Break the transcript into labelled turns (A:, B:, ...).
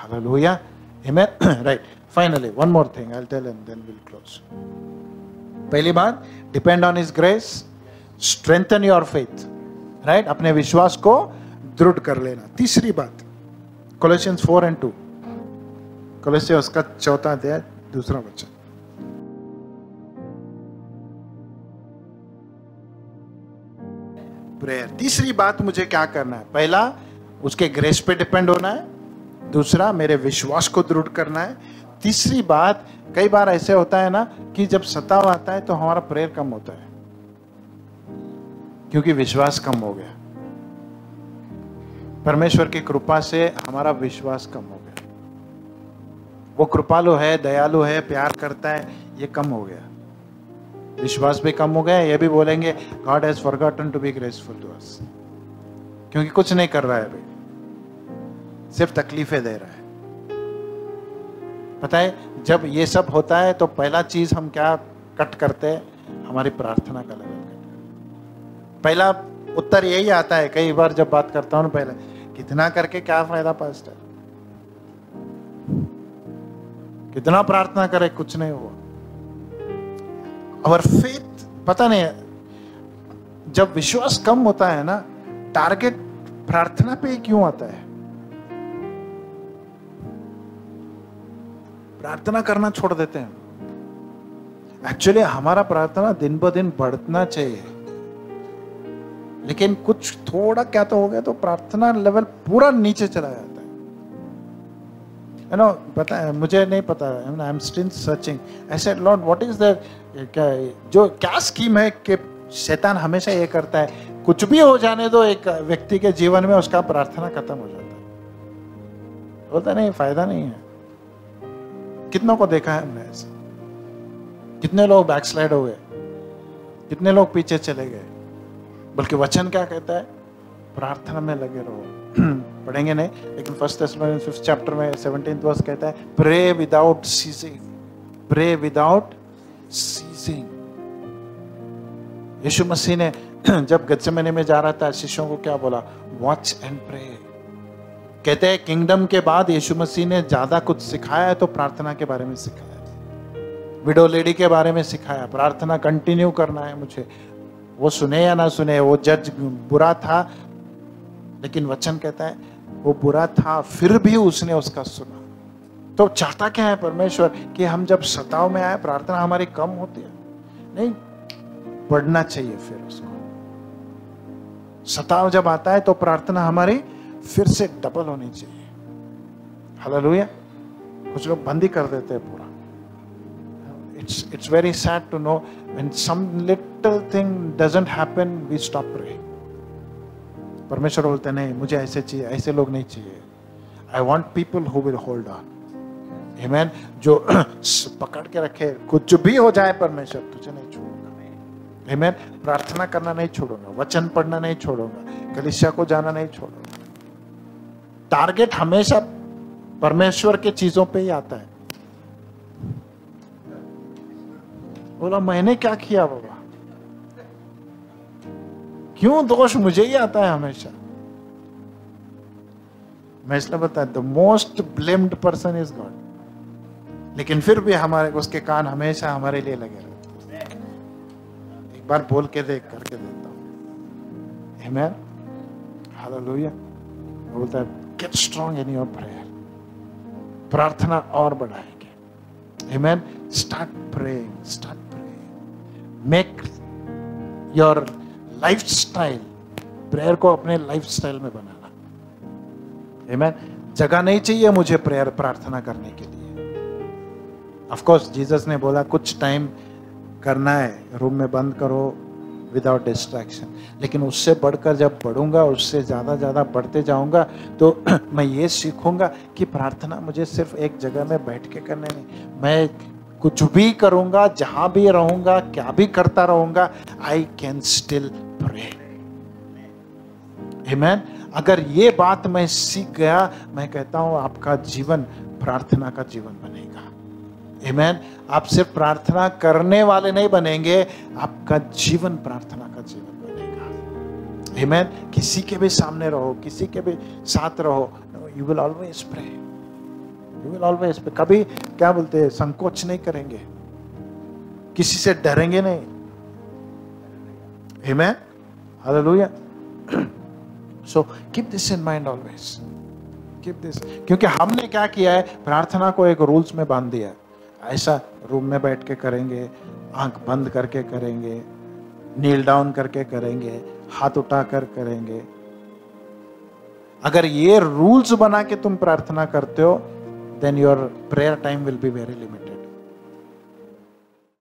A: Hallelujah. Amen. Right. Finally, one more thing I'll tell and then we'll close. पहली बात, depend on His grace, strengthen your faith. Right? अपने विश्वास को दृढ़ कर लेना. तीसरी बात, Colossians 4:2. कोलोसियोस का 4वां अध्याय 2वां वचन. प्रेयर. तीसरी बात मुझे क्या करना है? पहला, उसके ग्रेस पे डिपेंड होना है. दूसरा, मेरे विश्वास को दृढ़ करना है. तीसरी बात, कई बार ऐसे होता है ना कि जब सताव आता है तो हमारा प्रेयर कम होता है क्योंकि विश्वास कम हो गया. परमेश्वर की कृपा से हमारा विश्वास कम हो गया. वो कृपालु है, दयालु है, प्यार करता है, ये कम हो गया. विश्वास भी कम हो गया. ये भी बोलेंगे God has forgotten to be graceful to us, क्योंकि कुछ नहीं कर रहा है अभी, सिर्फ तकलीफें दे रहा है. पता है, जब ये सब होता है तो पहला चीज हम क्या कट करते हैं? हमारी प्रार्थना का लेवल कट. पहला उत्तर यही आता है. कई बार जब बात करता हूं पहले, कितना करके क्या फायदा पास्टर, कितना प्रार्थना करे, कुछ नहीं हुआ. और फेथ, पता नहीं, जब विश्वास कम होता है ना, टारगेट प्रार्थना पे क्यों आता है? प्रार्थना करना छोड़ देते हैं. एक्चुअली हमारा प्रार्थना दिन ब दिन बढ़ना चाहिए, लेकिन कुछ थोड़ा क्या तो हो गया तो प्रार्थना लेवल पूरा नीचे चला जाता है. यू नो, पता है, मुझे नहीं पता, I am still searching. I said Lord, what is the, क्या स्कीम है कि शैतान हमेशा ये करता है, कुछ भी हो जाने दो एक व्यक्ति के जीवन में, उसका प्रार्थना खत्म हो जाता है. बोलता नहीं, फायदा नहीं है. कितनों को देखा है हमने ऐसे. कितने लोग बैकस्लाइड हो गए, कितने लोग पीछे चले गए. बल्कि वचन क्या कहता है? प्रार्थना में लगे रहो. पढ़ेंगे नहीं, लेकिन 1 Thessalonians 5th chapter में 17th verse कहता है, pray without ceasing. Pray without ceasing. यीशु मसीह ने जब गत्सेमने में जा रहा था, शिष्यों को क्या बोला? Watch and pray. कहते हैं किंगडम के बाद यीशु मसीह ने ज्यादा कुछ सिखाया है तो प्रार्थना के बारे में सिखाया. विडो लेडी के बारे में सिखाया, प्रार्थना कंटिन्यू करना है मुझे. वो सुने या ना सुने, वो जज बुरा था, लेकिन वचन कहता है वो बुरा था, फिर भी उसने उसका सुना. तो चाहता क्या है परमेश्वर? कि हम जब सताव में आए, प्रार्थना हमारी कम होती है नहीं, बढ़ना चाहिए. फिर उसको सताव जब आता है तो प्रार्थना हमारी फिर से डबल होनी चाहिए. हालेलुया. कुछ लोग बंद ही कर देते हैं पूरा. It's very sad to know when some little thing doesn't happen, we stop praying. परमेश्वर बोलते नहीं, मुझे ऐसे चाहिए, ऐसे लोग नहीं चाहिए. I want people who will hold on. Amen. जो पकड़ के रखे, कुछ भी हो जाए परमेश्वर तुझे नहीं छोड़ूंगा. Amen. प्रार्थना करना नहीं छोड़ूंगा, वचन पढ़ना नहीं छोड़ूंगा, कलीसिया को जाना नहीं छोड़ूंगा. टारगेट हमेशा परमेश्वर के चीजों पे ही आता है. बोला मैंने क्या किया बाबा, क्यों दोष मुझे ही आता है हमेशा? मैं इसलिए बता, the most blamed person is God. लेकिन फिर भी हमारे उसके कान हमेशा हमारे लिए लगे रहते हैं. एक बार बोल के देख, करके देता हूं. आमीन. हालेलुया. बोलता है get strong in your prayer. प्रार्थना और बढ़ाएंगे. आमीन. Start praying, start praying. Make your lifestyle, prayer को अपने लाइफस्टाइल में बनाना. आमीन. जगह नहीं चाहिए मुझे प्रेयर, प्रार्थना करने के लिए. ऑफ कोर्स जीसस ने बोला कुछ टाइम करना है, रूम में बंद करो विदाउट डिस्ट्रैक्शन. लेकिन उससे बढ़कर जब बढ़ूंगा, उससे ज़्यादा बढ़ते जाऊंगा, तो मैं ये सीखूंगा कि प्रार्थना मुझे सिर्फ एक जगह में बैठ के करने नहीं, मैं कुछ भी करूंगा, जहां भी रहूंगा, क्या भी करता रहूंगा, आई कैन स्टिल प्रे. आमीन. अगर ये बात मैं सीख गया, मैं कहता हूं आपका जीवन प्रार्थना का जीवन बनेगा. आमीन. आप सिर्फ प्रार्थना करने वाले नहीं बनेंगे, आपका जीवन प्रार्थना का जीवन बनेगा. आमीन. किसी के भी सामने रहो, किसी के भी साथ रहो, you will always pray. You will always, कभी क्या बोलते हैं, संकोच नहीं करेंगे, किसी से डरेंगे नहीं। Amen, hallelujah. So keep this in mind always, keep this. क्योंकि हमने क्या किया है, प्रार्थना को एक रूल्स में बांध दिया है। ऐसा रूम में बैठ के करेंगे, आंख बंद करके करेंगे, नील डाउन करके करेंगे, हाथ उठाकर करेंगे। अगर ये रूल्स बना के तुम प्रार्थना करते हो, then your prayer time will be very limited.